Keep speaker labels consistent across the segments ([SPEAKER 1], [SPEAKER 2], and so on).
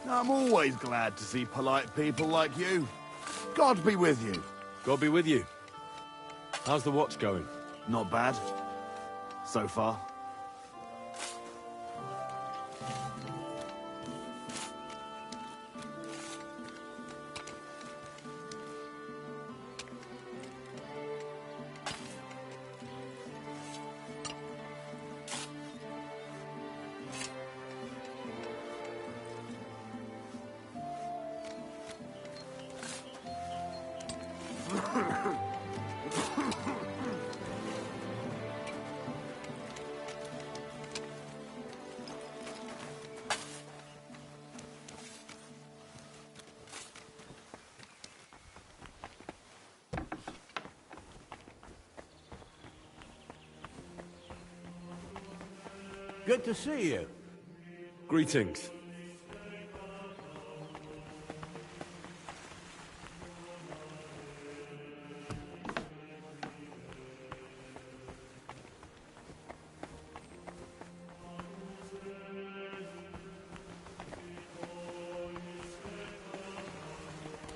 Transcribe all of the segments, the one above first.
[SPEAKER 1] I'm always glad to see polite people like you. God be with you.
[SPEAKER 2] God be with you. How's the watch going?
[SPEAKER 1] Not bad. So far.
[SPEAKER 3] Good to see you.
[SPEAKER 2] Greetings.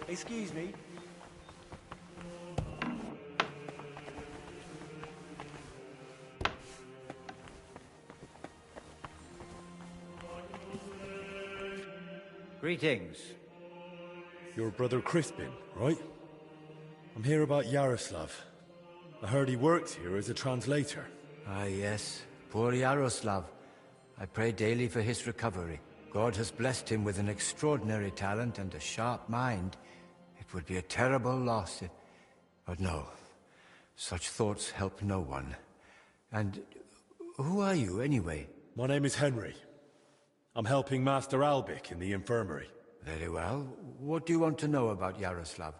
[SPEAKER 3] Excuse me. Greetings.
[SPEAKER 2] You're brother Crispin, right? I'm here about Yaroslav. I heard he works here as a translator.
[SPEAKER 4] Ah, yes. Poor Yaroslav. I pray daily for his recovery. God has blessed him with an extraordinary talent and a sharp mind. It would be a terrible loss if... But no. Such thoughts help no one. And who are you, anyway?
[SPEAKER 2] My name is Henry. I'm helping Master Albic in the infirmary.
[SPEAKER 4] Very well. What do you want to know about Yaroslav?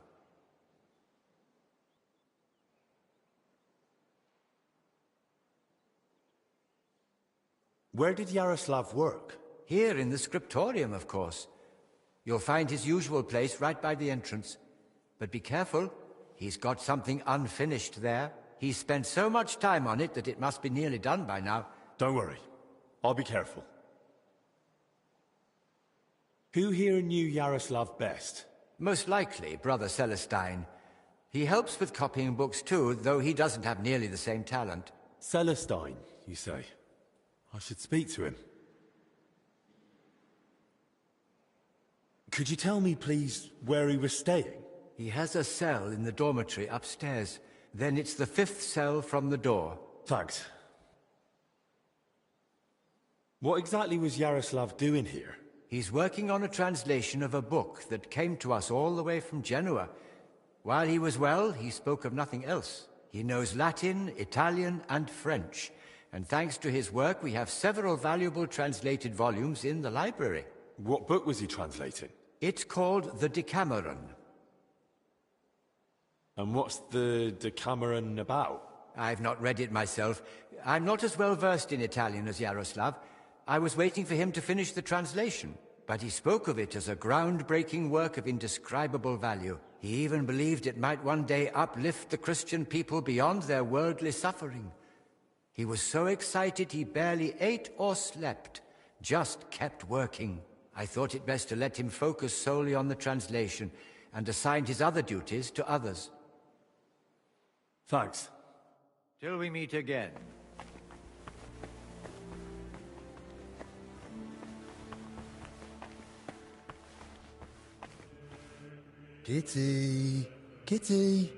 [SPEAKER 2] Where did Yaroslav work?
[SPEAKER 4] Here in the scriptorium, of course. You'll find his usual place right by the entrance. But be careful. He's got something unfinished there. He's spent so much time on it that it must be nearly done by now.
[SPEAKER 2] Don't worry. I'll be careful. Who here knew Yaroslav best?
[SPEAKER 4] Most likely, Brother Celestine. He helps with copying books too, though he doesn't have nearly the same talent.
[SPEAKER 2] Celestine, you say? I should speak to him. Could you tell me, please, where he was staying?
[SPEAKER 4] He has a cell in the dormitory upstairs. Then it's the 5th cell from the door.
[SPEAKER 2] Thanks. What exactly was Yaroslav doing here?
[SPEAKER 4] He's working on a translation of a book that came to us all the way from Genoa. While he was well, he spoke of nothing else. He knows Latin, Italian, and French. And thanks to his work, we have several valuable translated volumes in the library.
[SPEAKER 2] What book was he translating?
[SPEAKER 4] It's called the Decameron.
[SPEAKER 2] And what's the Decameron about?
[SPEAKER 4] I've not read it myself. I'm not as well versed in Italian as Yaroslav. I was waiting for him to finish the translation, but he spoke of it as a groundbreaking work of indescribable value. He even believed it might one day uplift the Christian people beyond their worldly suffering. He was so excited he barely ate or slept, just kept working. I thought it best to let him focus solely on the translation and assigned his other duties to others.
[SPEAKER 2] Thanks.
[SPEAKER 3] Till we meet again.
[SPEAKER 5] Kitty! Kitty!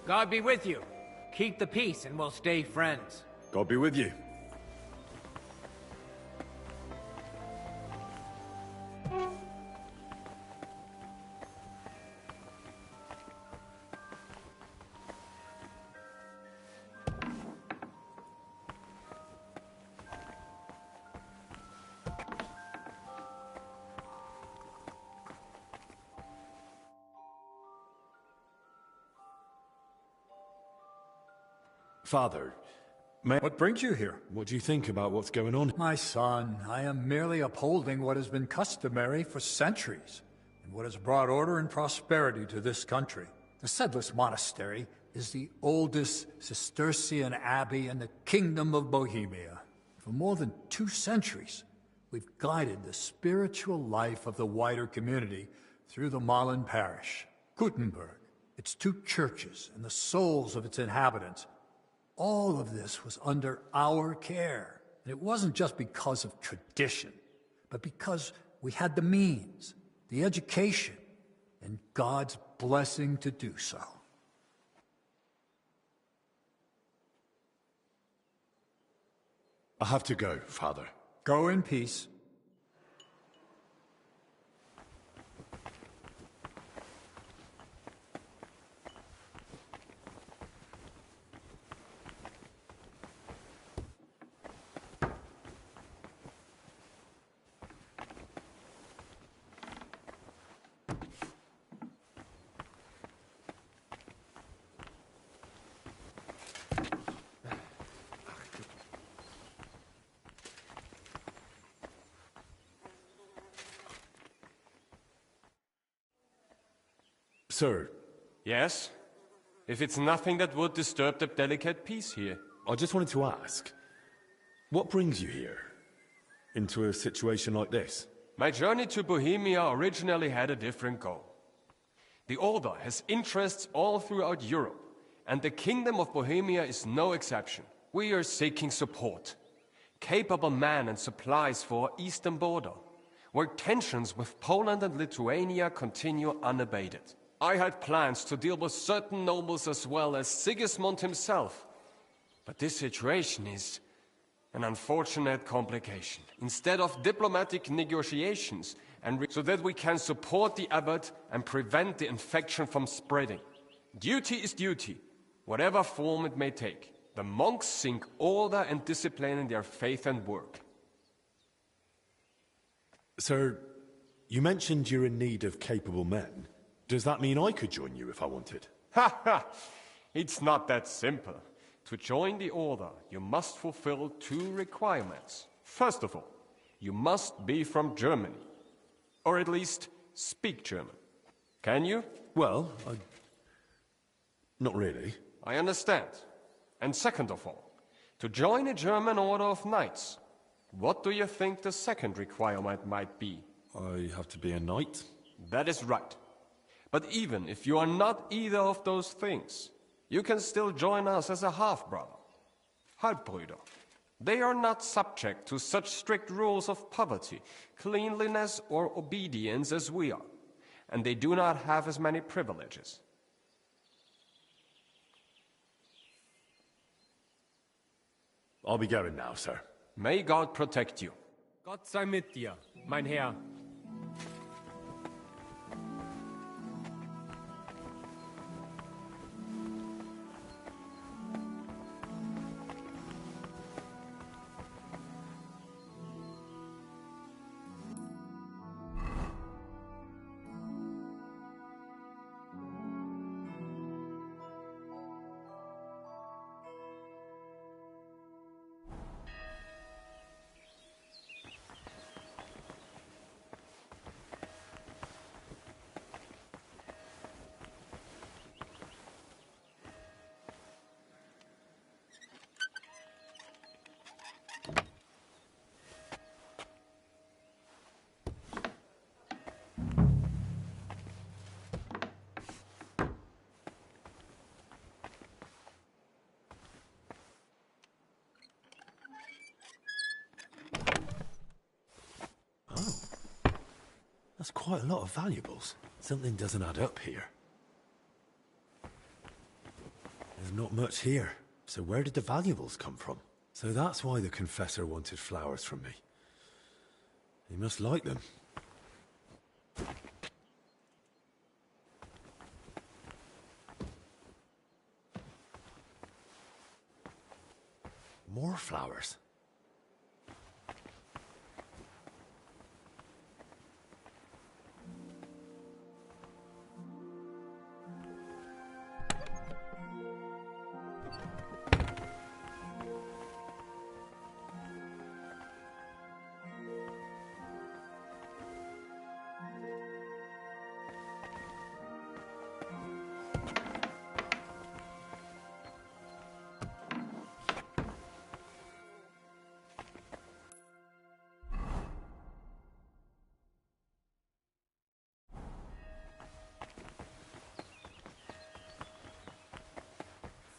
[SPEAKER 3] God be with you. Keep the peace and we'll stay friends.
[SPEAKER 2] God be with you. Father,
[SPEAKER 5] What brings you here?
[SPEAKER 2] what do you think about what's going on?
[SPEAKER 5] My son, I am merely upholding what has been customary for centuries, and what has brought order and prosperity to this country. The Sedless Monastery is the oldest Cistercian abbey in the Kingdom of Bohemia. For more than 2 centuries, we've guided the spiritual life of the wider community through the Marlin Parish. Gutenberg, its 2 churches, and the souls of its inhabitants. All of this was under our care. And it wasn't just because of tradition, but because we had the means, the education, and God's blessing to do so.
[SPEAKER 2] I have to go, Father.
[SPEAKER 5] Go in peace.
[SPEAKER 2] Sir,
[SPEAKER 6] Yes? If it's nothing that would disturb the delicate peace here.
[SPEAKER 2] I just wanted to ask, what brings you here? Into a situation like this?
[SPEAKER 6] My journey to Bohemia originally had a different goal. The Order has interests all throughout Europe, and the Kingdom of Bohemia is no exception. We are seeking support. Capable men and supplies for our eastern border, where tensions with Poland and Lithuania continue unabated. I had plans to deal with certain nobles as well as Sigismund himself. But this situation is an unfortunate complication. Instead of diplomatic negotiations, so that we can support the abbot and prevent the infection from spreading. Duty is duty, whatever form it may take. The monks seek order and discipline in their faith and work.
[SPEAKER 2] Sir, you mentioned you're in need of capable men. Does that mean I could join you if I wanted?
[SPEAKER 6] Ha ha! It's not that simple. To join the Order, you must fulfill 2 requirements. First of all, you must be from Germany. Or at least speak German. Can you?
[SPEAKER 2] Well, not really.
[SPEAKER 6] I understand. And second of all, to join a German Order of Knights. What do you think the second requirement might be?
[SPEAKER 2] I have to be a knight?
[SPEAKER 6] That is right. But even if you are not either of those things, you can still join us as a half-brother. Halbbrüder. They are not subject to such strict rules of poverty, cleanliness, or obedience as we are, and they do not have as many privileges.
[SPEAKER 2] I'll be going now, sir.
[SPEAKER 6] May God protect you.
[SPEAKER 7] Gott sei mit dir, mein Herr.
[SPEAKER 2] That's quite a lot of valuables. Something doesn't add up here. not much here. So where did the valuables come from? So that's why the Confessor wanted flowers from me. He must like them. More flowers.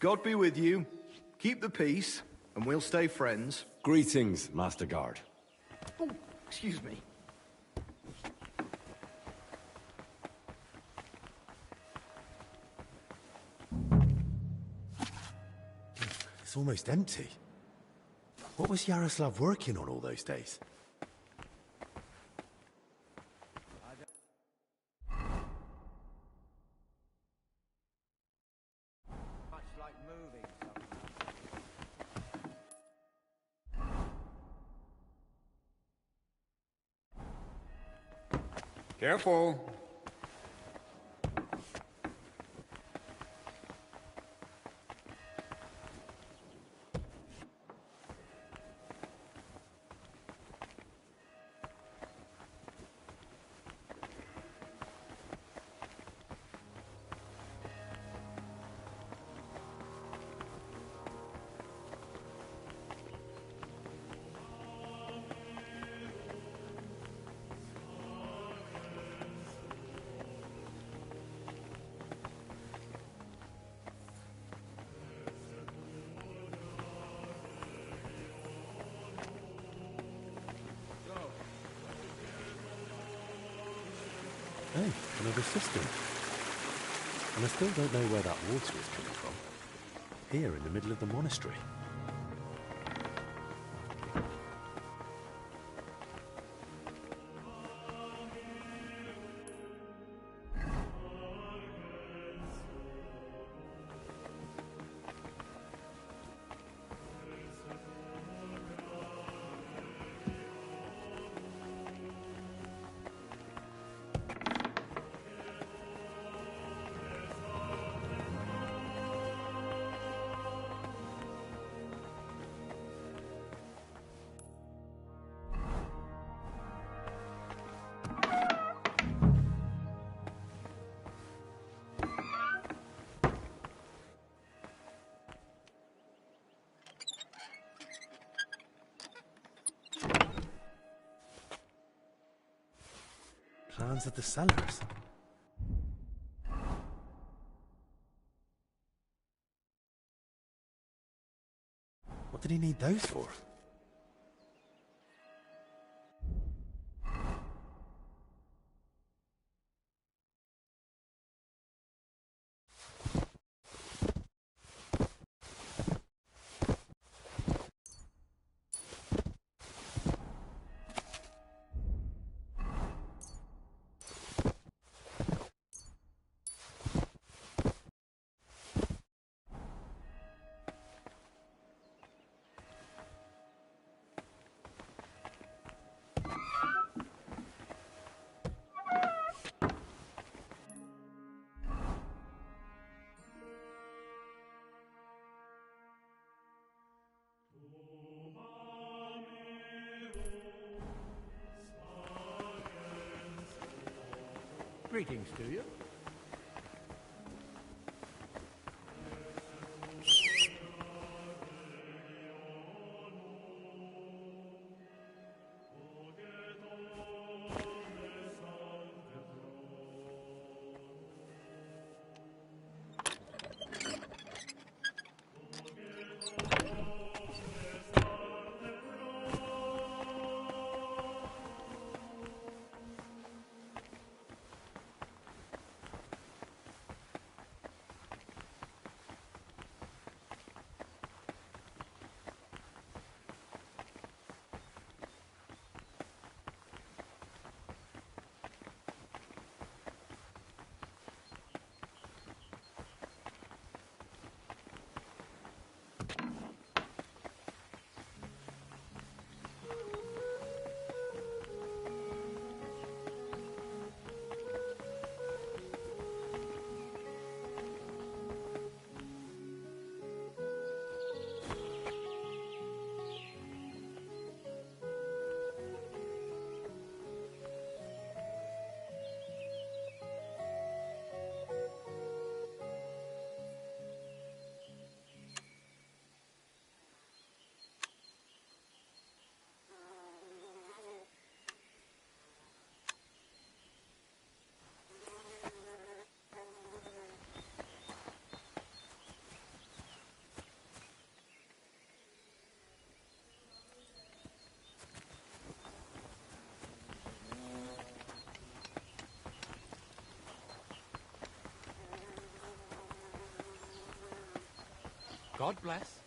[SPEAKER 8] God be with you. Keep the peace, and we'll stay friends.
[SPEAKER 9] Greetings, Master Guard.
[SPEAKER 8] Oh, excuse me.
[SPEAKER 2] It's almost empty. What was Yaroslav working on all those days?
[SPEAKER 4] Much like moving somewhere.
[SPEAKER 7] Careful.
[SPEAKER 2] Hey, another cistern. And I still don't know where that water is coming from. Here, in the middle of the monastery. Plans of the cellars. What did he need those for?
[SPEAKER 3] Greetings to you. God bless.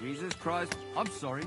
[SPEAKER 10] Jesus Christ, I'm sorry.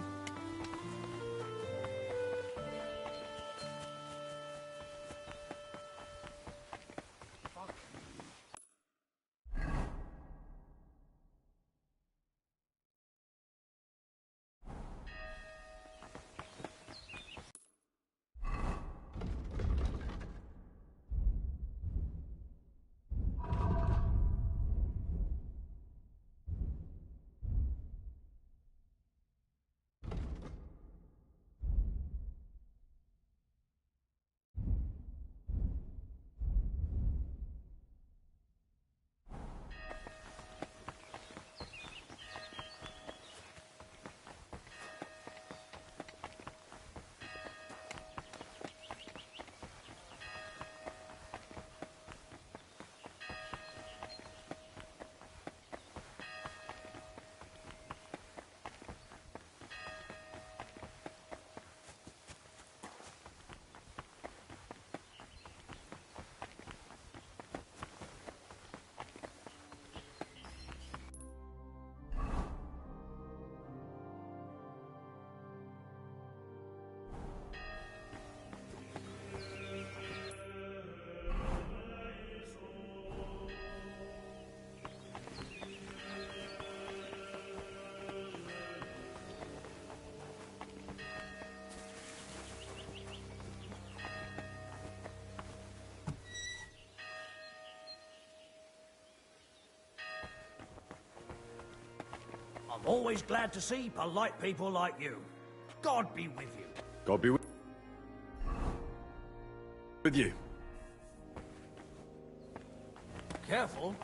[SPEAKER 11] I'm always glad to see polite people like you. God be with you.
[SPEAKER 9] God be with you.
[SPEAKER 11] Careful.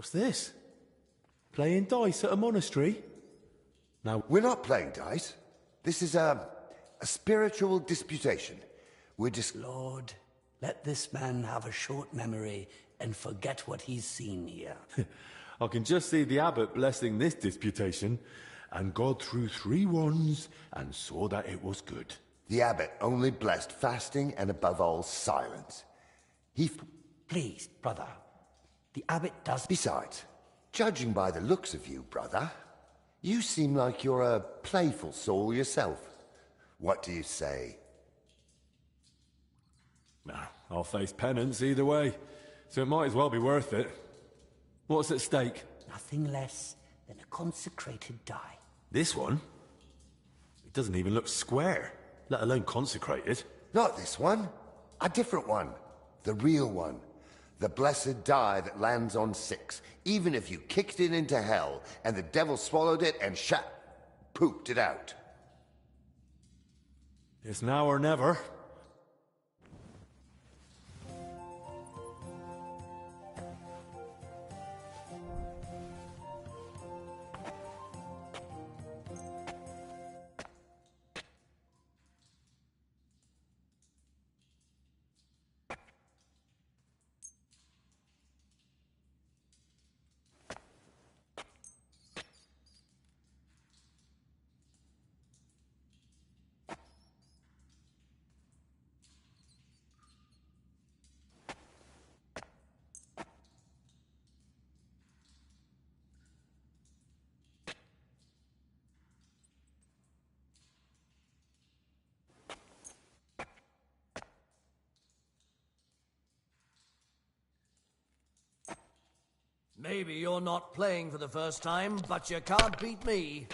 [SPEAKER 2] What's this? Playing dice at a monastery? Now,
[SPEAKER 12] we're not playing dice. This is a spiritual disputation. We're just...
[SPEAKER 13] Lord, let this man have a short memory and forget what he's seen here.
[SPEAKER 2] I can just see the abbot blessing this disputation, and God threw 3 wands and saw that it was good.
[SPEAKER 12] The abbot only blessed fasting and above all silence.
[SPEAKER 13] Please, brother. The abbot does...
[SPEAKER 12] Besides, judging by the looks of you, brother, you seem like you're a playful soul yourself. What do you say?
[SPEAKER 2] Nah, I'll face penance either way, so it might as well be worth it. What's at stake?
[SPEAKER 13] Nothing less than a consecrated die.
[SPEAKER 2] This one? It doesn't even look square, let alone consecrated.
[SPEAKER 12] Not this one. A different one. The real one. The blessed die that lands on 6, even if you kicked it into hell and the devil swallowed it and pooped it out.
[SPEAKER 2] It's now or never.
[SPEAKER 11] Maybe you're not playing for the first time, but you can't beat me.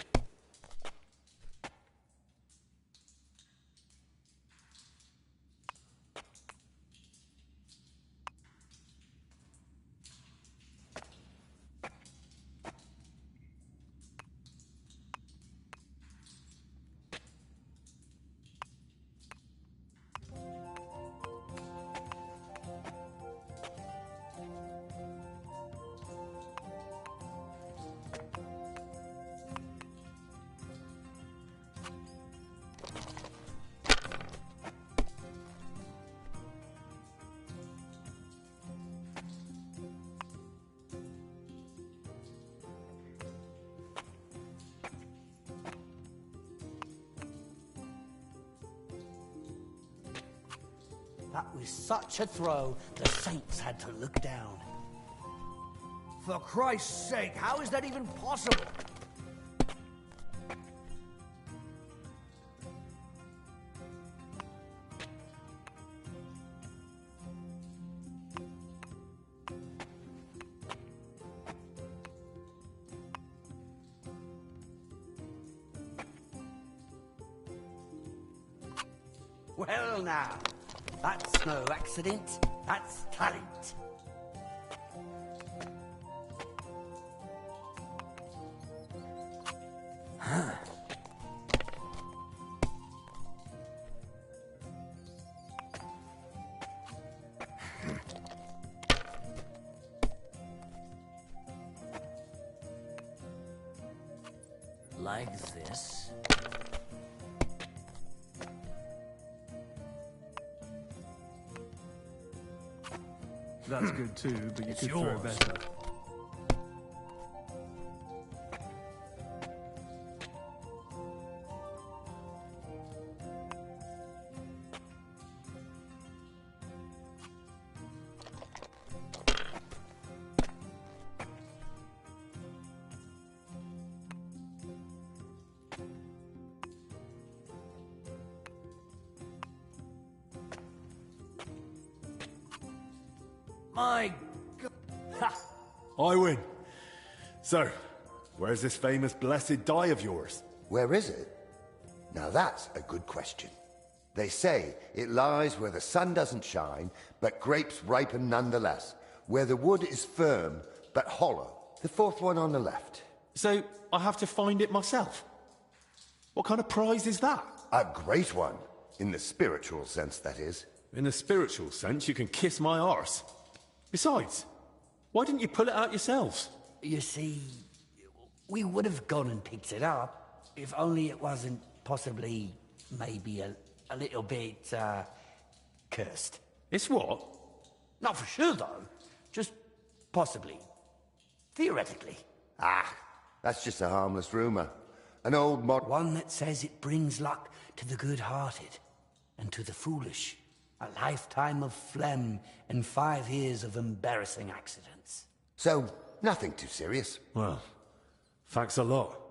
[SPEAKER 13] That was such a throw, the saints had to look down.
[SPEAKER 11] For Christ's sake, how is that even possible?
[SPEAKER 13] Well now, that's no accident, that's talent. Huh. Like this.
[SPEAKER 8] That's good too, but you
[SPEAKER 11] It's
[SPEAKER 8] could throw
[SPEAKER 11] yours.
[SPEAKER 8] better.
[SPEAKER 11] My God. Ha!
[SPEAKER 2] I win. So, where's this famous blessed die of yours?
[SPEAKER 12] Where is it? Now that's a good question. They say it lies where the sun doesn't shine, but grapes ripen nonetheless. Where the wood is firm, but hollow. The fourth one on the left.
[SPEAKER 2] So, I have to find it myself? What kind of prize is that?
[SPEAKER 12] A great one. In the spiritual sense, that is.
[SPEAKER 2] In the spiritual sense, you can kiss my arse. Besides, Why didn't you pull it out yourselves?
[SPEAKER 13] You see, we would have gone and picked it up, if only it wasn't possibly, maybe a little bit, cursed.
[SPEAKER 2] It's what?
[SPEAKER 13] Not for sure, though. Just possibly. Theoretically.
[SPEAKER 12] Ah, that's just a harmless rumor. An old
[SPEAKER 13] One that says it brings luck to the good-hearted and to the foolish. A lifetime of phlegm and 5 years of embarrassing accidents.
[SPEAKER 12] So, nothing too serious.
[SPEAKER 2] Well, thanks a lot.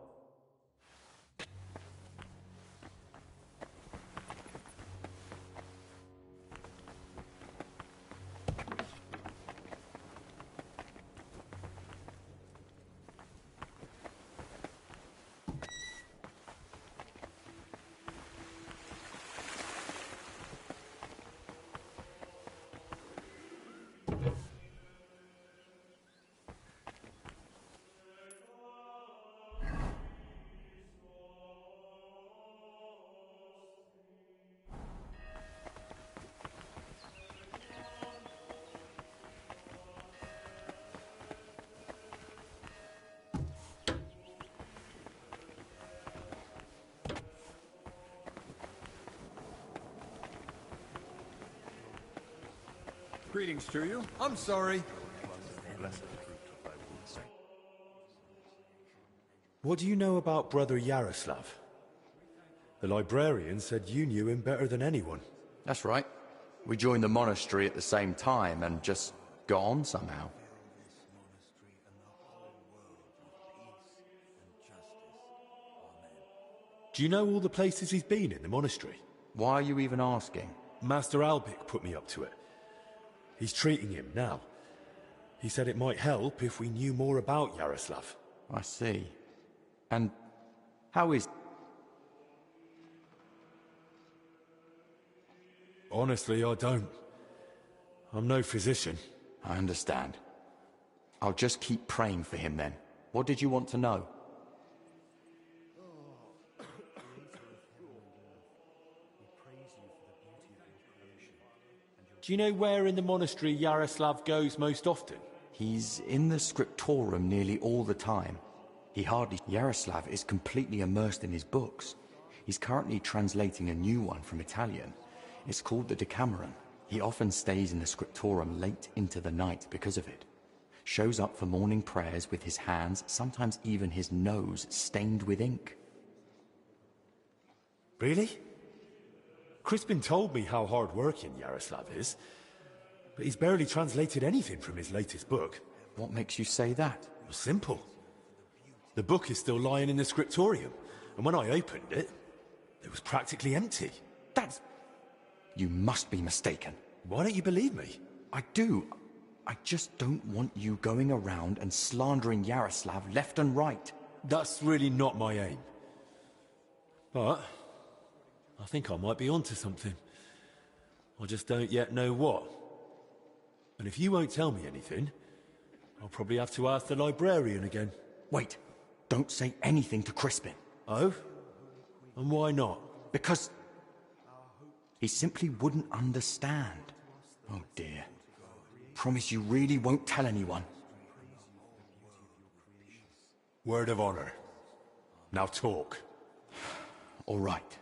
[SPEAKER 5] Greetings to you.
[SPEAKER 10] I'm sorry.
[SPEAKER 2] What do you know about Brother Yaroslav? The librarian said you knew him better than anyone.
[SPEAKER 14] That's right. We joined the monastery at the same time and just got on somehow.
[SPEAKER 2] Do you know all the places he's been in the monastery?
[SPEAKER 14] Why are you even asking?
[SPEAKER 2] Master Albic put me up to it. He's treating him now. He said it might help if we knew more about Yaroslav.
[SPEAKER 14] I see. And how is...
[SPEAKER 2] Honestly, I don't. I'm no physician.
[SPEAKER 14] I understand. I'll just keep praying for him then. What did you want to know?
[SPEAKER 2] Do you know where in the monastery Yaroslav goes most often?
[SPEAKER 14] He's in the scriptorum nearly all the time. Yaroslav is completely immersed in his books. He's currently translating a new one from Italian. It's called the Decameron. He often stays in the scriptorum late into the night because of it. Shows up for morning prayers with his hands, sometimes even his nose, stained with ink.
[SPEAKER 2] Really? Crispin told me how hard-working Yaroslav is, but he's barely translated anything from his latest book.
[SPEAKER 14] What makes you say that?
[SPEAKER 2] Well, simple. The book is still lying in the scriptorium, and when I opened it, it was practically empty.
[SPEAKER 14] That's... You must be mistaken.
[SPEAKER 2] Why don't you believe me?
[SPEAKER 14] I do. I just don't want you going around and slandering Yaroslav left and right.
[SPEAKER 2] That's really not my aim. But I think I might be onto something. I just don't yet know what. And if you won't tell me anything, I'll probably have to ask the librarian again.
[SPEAKER 14] Wait, don't say anything to Crispin.
[SPEAKER 2] Oh? And why not?
[SPEAKER 14] Because he simply wouldn't understand. Oh dear. Promise you really won't tell anyone.
[SPEAKER 2] Word of honor. Now talk.
[SPEAKER 14] All right.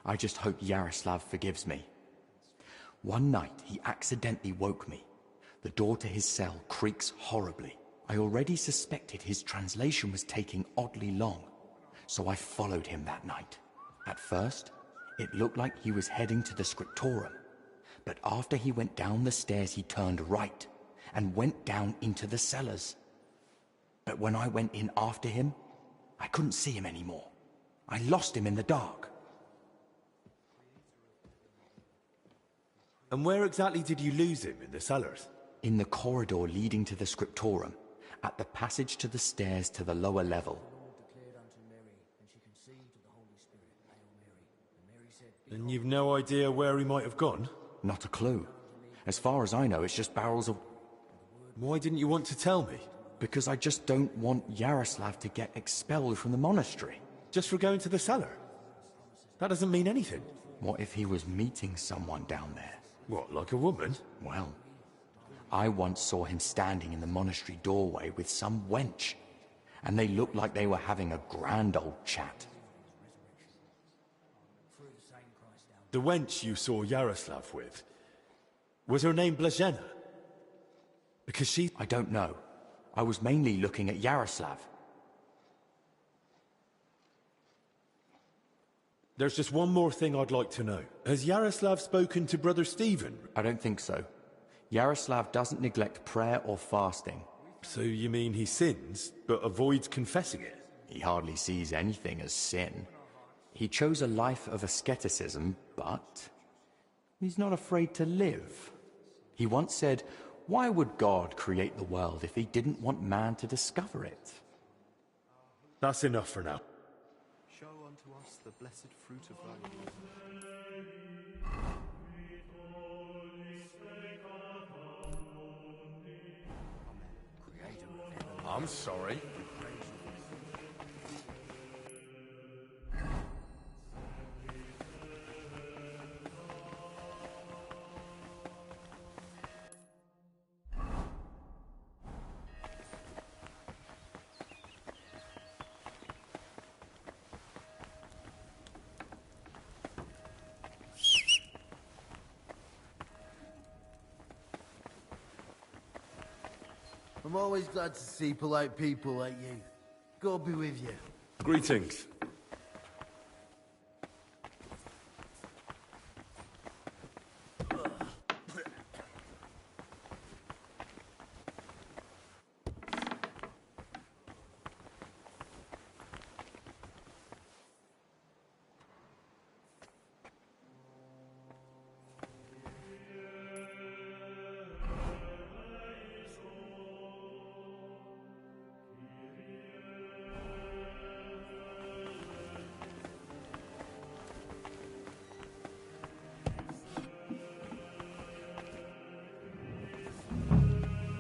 [SPEAKER 14] I just hope Yaroslav forgives me. One night, he accidentally woke me. The door to his cell creaks horribly. I already suspected his translation was taking oddly long, so I followed him that night. At first, it looked like he was heading to the scriptorum, but after he went down the stairs, he turned right and went down into the cellars. But when I went in after him, I couldn't see him anymore. I lost him in the dark.
[SPEAKER 2] And where exactly did you lose him in the cellars?
[SPEAKER 14] In the corridor leading to the scriptorum, at the passage to the stairs to the lower level.
[SPEAKER 2] And you've no idea where he might have gone?
[SPEAKER 14] Not a clue. As far as I know, it's just barrels of...
[SPEAKER 2] Why didn't you want to tell me?
[SPEAKER 14] Because I just don't want Yaroslav to get expelled from the monastery.
[SPEAKER 2] Just for going to the cellar? That doesn't mean anything.
[SPEAKER 14] What if he was meeting someone down there?
[SPEAKER 2] What, like a woman?
[SPEAKER 14] Well, I once saw him standing in the monastery doorway with some wench, and they looked like they were having a grand old chat.
[SPEAKER 2] The wench you saw Yaroslav with, was her name Blazhena? Because she...
[SPEAKER 14] I don't know. I was mainly looking at Yaroslav.
[SPEAKER 2] There's just one more thing I'd like to know. Has Yaroslav spoken to Brother Stephen?
[SPEAKER 14] I don't think so. Yaroslav doesn't neglect prayer or fasting.
[SPEAKER 2] So you mean he sins, but avoids confessing it?
[SPEAKER 14] He hardly sees anything as sin. He chose a life of asceticism, but he's not afraid to live. He once said, "Why would God create the world if he didn't want man to discover it?"
[SPEAKER 2] That's enough for now.
[SPEAKER 15] Show unto us the blessed fruit of thy womb.
[SPEAKER 6] I'm sorry.
[SPEAKER 1] I'm always glad to see polite people like you. God be with you.
[SPEAKER 2] Greetings.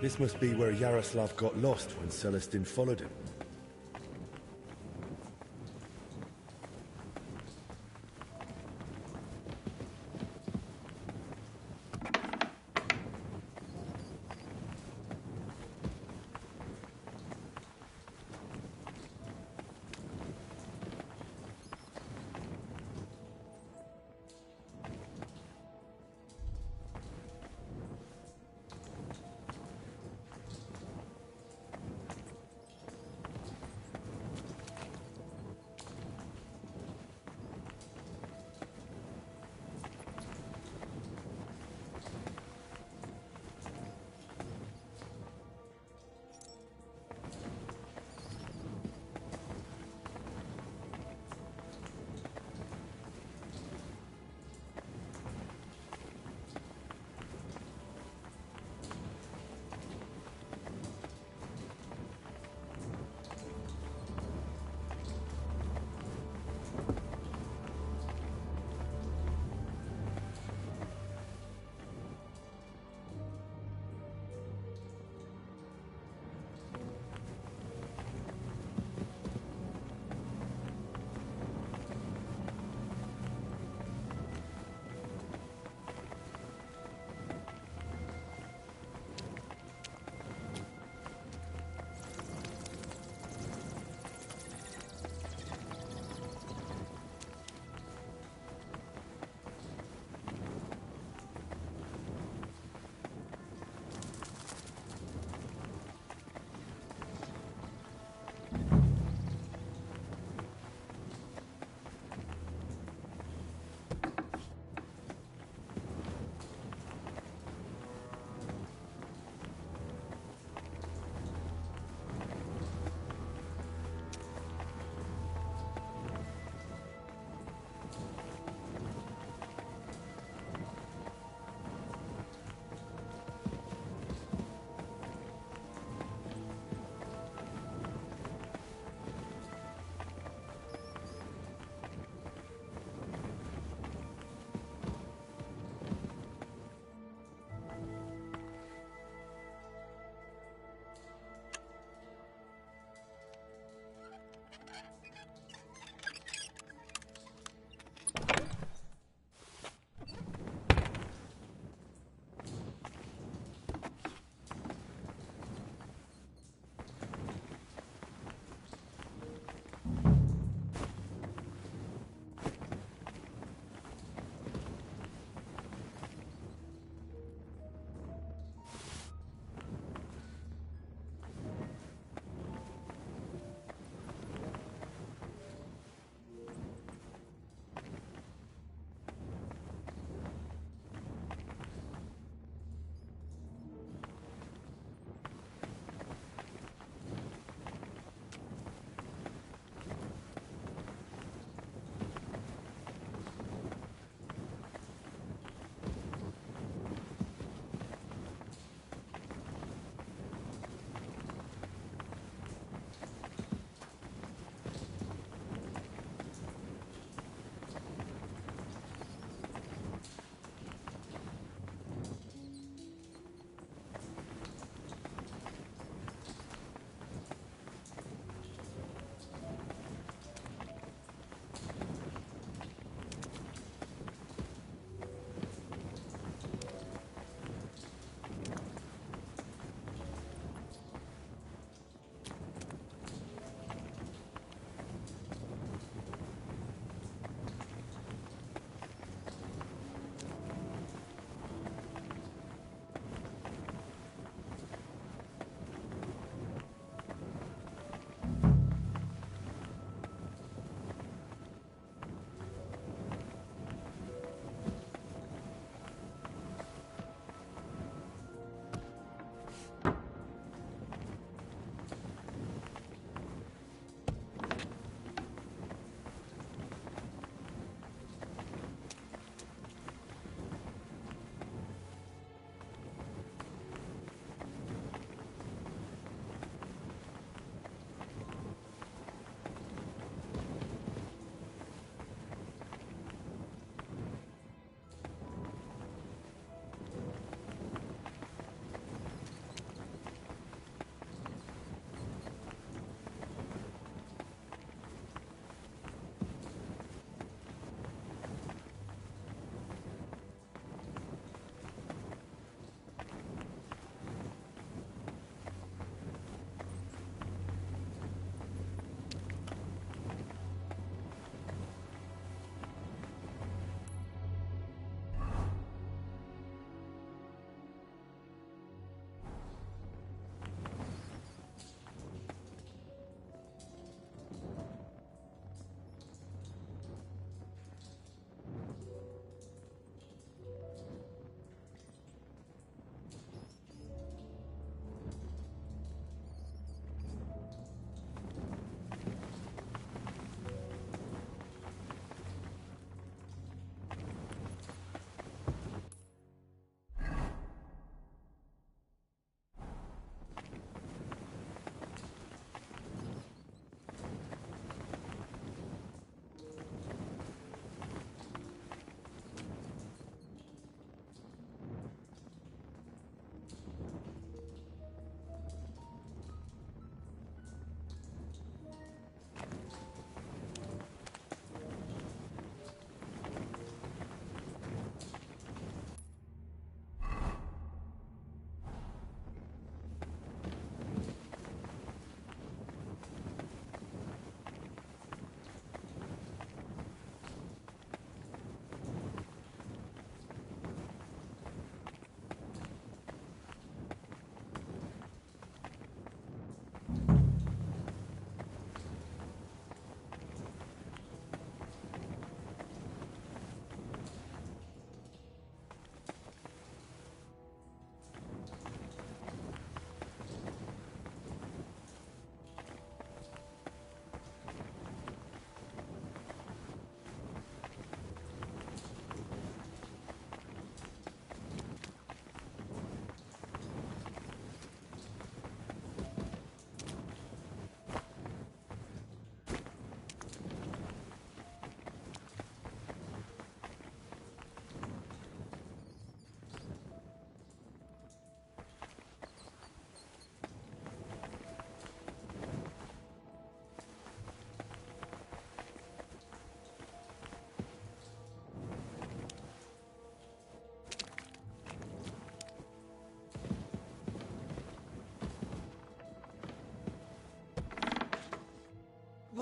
[SPEAKER 2] This must be where Yaroslav got lost when Celestin followed him.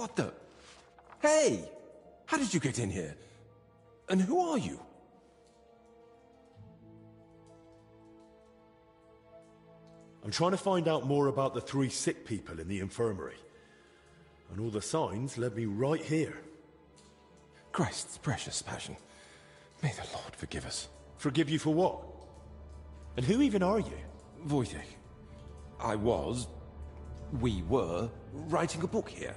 [SPEAKER 16] What the? Hey! How did you get in here? And who are you?
[SPEAKER 2] I'm trying to find out more about the 3 sick people in the infirmary. And all the signs led me right here.
[SPEAKER 16] Christ's precious passion. May the Lord forgive us.
[SPEAKER 2] Forgive you for what? And who even are you?
[SPEAKER 16] Wojtek. We were writing a book here.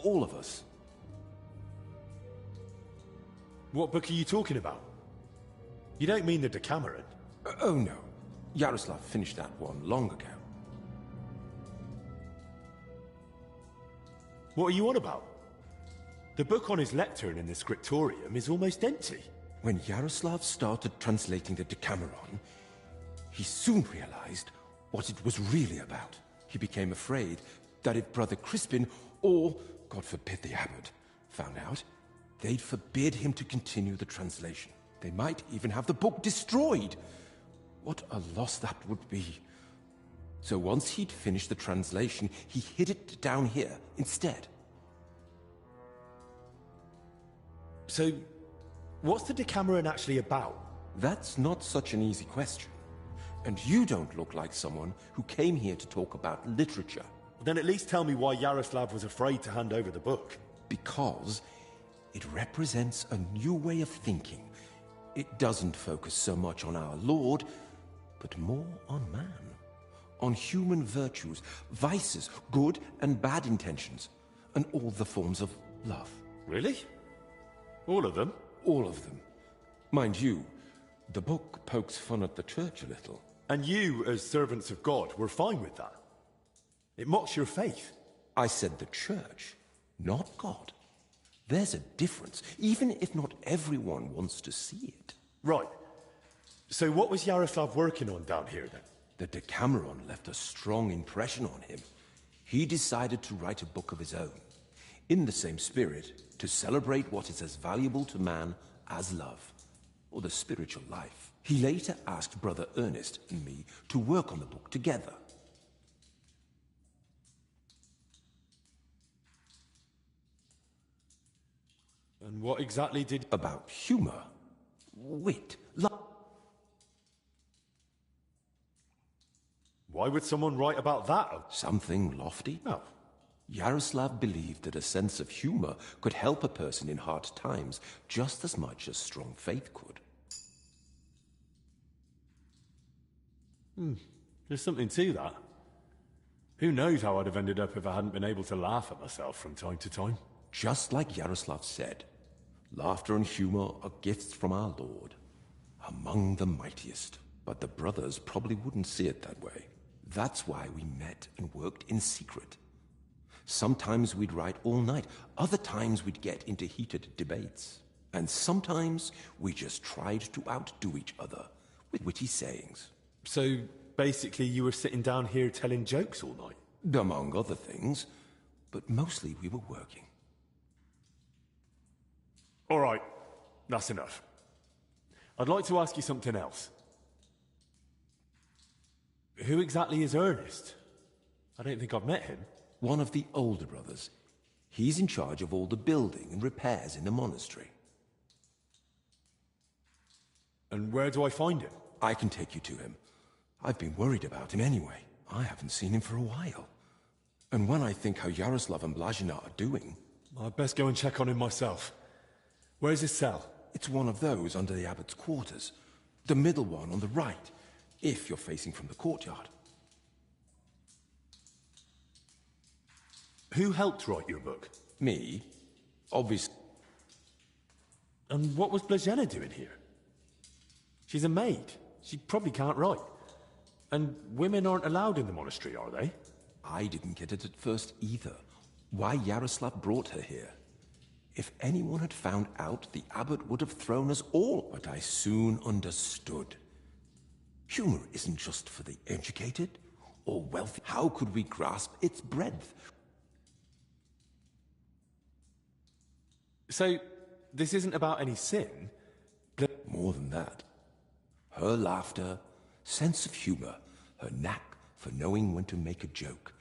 [SPEAKER 16] All of us.
[SPEAKER 2] What book are you talking about? You don't mean the Decameron?
[SPEAKER 16] Oh no. Yaroslav finished that one long ago.
[SPEAKER 2] What are you on about? The book on his lectern in the scriptorium is almost empty.
[SPEAKER 16] When Yaroslav started translating the Decameron, he soon realized what it was really about. He became afraid that if Brother Crispin, or, God forbid, the abbot, found out, they'd forbid him to continue the translation. They might even have the book destroyed. What a loss that would be. So once he'd finished the translation, he hid it down here instead.
[SPEAKER 2] So, what's the Decameron actually about?
[SPEAKER 16] That's not such an easy question. And you don't look like someone who came here to talk about literature.
[SPEAKER 2] Then at least tell me why Yaroslav was afraid to hand over the book.
[SPEAKER 16] Because it represents a new way of thinking. It doesn't focus so much on our Lord, but more on man. On human virtues, vices, good and bad intentions, and all the forms of love.
[SPEAKER 2] Really? All of them?
[SPEAKER 16] All of them. Mind you, the book pokes fun at the church a little.
[SPEAKER 2] And you, as servants of God, were fine with that? It mocks your faith.
[SPEAKER 16] I said the church, not God. There's a difference, even if not everyone wants to see it.
[SPEAKER 2] Right. So what was Yaroslav working on down here, then?
[SPEAKER 16] The Decameron left a strong impression on him. He decided to write a book of his own, in the same spirit, to celebrate what is as valuable to man as love, or the spiritual life. He later asked Brother Ernest and me to work on the book together.
[SPEAKER 2] And what exactly did...
[SPEAKER 16] About humor, wit, love.
[SPEAKER 2] Why would someone write about that?
[SPEAKER 16] Something lofty?
[SPEAKER 2] No.
[SPEAKER 16] Yaroslav believed that a sense of humor could help a person in hard times just as much as strong faith could.
[SPEAKER 2] There's something to that. Who knows how I'd have ended up if I hadn't been able to laugh at myself from time to time.
[SPEAKER 16] Just like Yaroslav said, laughter and humor are gifts from our Lord, among the mightiest. But the brothers probably wouldn't see it that way. That's why we met and worked in secret. Sometimes we'd write all night, other times we'd get into heated debates. And sometimes we just tried to outdo each other with witty sayings.
[SPEAKER 2] So, basically you were sitting down here telling jokes all night?
[SPEAKER 16] Among other things, but mostly we were working.
[SPEAKER 2] All right, that's enough. I'd like to ask you something else. Who exactly is Ernest? I don't think I've met him.
[SPEAKER 16] One of the older brothers. He's in charge of all the building and repairs in the monastery.
[SPEAKER 2] And where do I find him?
[SPEAKER 16] I can take you to him. I've been worried about him anyway. I haven't seen him for a while. And when I think how Yaroslav and Blazina are doing...
[SPEAKER 2] I'd best go and check on him myself. Where's his cell?
[SPEAKER 16] It's one of those under the abbot's quarters. The middle one on the right, if you're facing from the courtyard.
[SPEAKER 2] Who helped write your book?
[SPEAKER 16] Me. Obviously.
[SPEAKER 2] And what was Blazina doing here? She's a maid. She probably can't write. And women aren't allowed in the monastery, are they?
[SPEAKER 16] I didn't get it at first either. Why Yaroslav brought her here. If anyone had found out, the abbot would have thrown us all. But I soon understood. Humor isn't just for the educated or wealthy. How could we grasp its breadth?
[SPEAKER 2] So, this isn't about any sin?
[SPEAKER 16] More than that. Her laughter, sense of humor, her knack for knowing when to make a joke.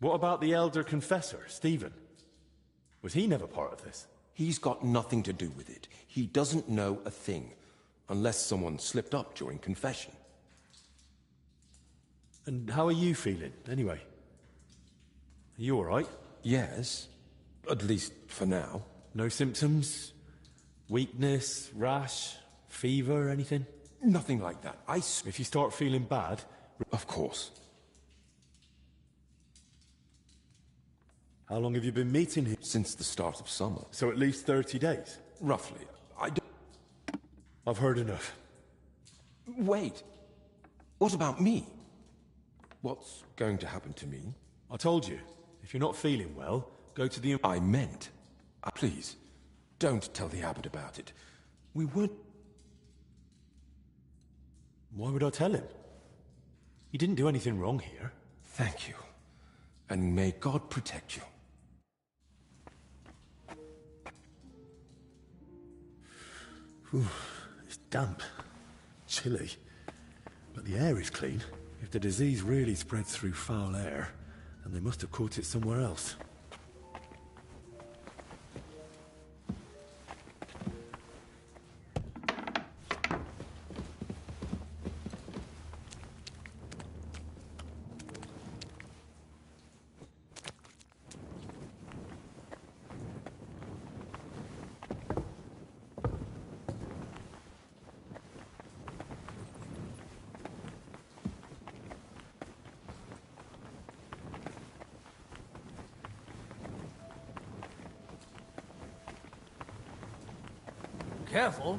[SPEAKER 2] What about the elder confessor, Stephen? Was he never part of this?
[SPEAKER 16] He's got nothing to do with it. He doesn't know a thing, unless someone slipped up during confession.
[SPEAKER 2] And how are you feeling, anyway? Are you all right?
[SPEAKER 16] Yes, at least for now.
[SPEAKER 2] No symptoms? Weakness, rash, fever, anything?
[SPEAKER 16] Nothing like that.
[SPEAKER 2] If you start feeling bad...
[SPEAKER 16] Of course.
[SPEAKER 2] How long have you been meeting him?
[SPEAKER 16] Since the start of summer.
[SPEAKER 2] So at least 30 days?
[SPEAKER 16] Roughly.
[SPEAKER 2] I've heard enough.
[SPEAKER 16] Wait. What about me? What's going to happen to me?
[SPEAKER 2] I told you. If you're not feeling well, go to the...
[SPEAKER 16] I meant... Please, don't tell the abbot about it. We weren't...
[SPEAKER 2] Why would I tell him? He didn't do anything wrong here.
[SPEAKER 16] Thank you. And may God protect you.
[SPEAKER 2] Whew, it's damp, chilly, but the air is clean. If the disease really spreads through foul air, then they must have caught it somewhere else.
[SPEAKER 11] Careful.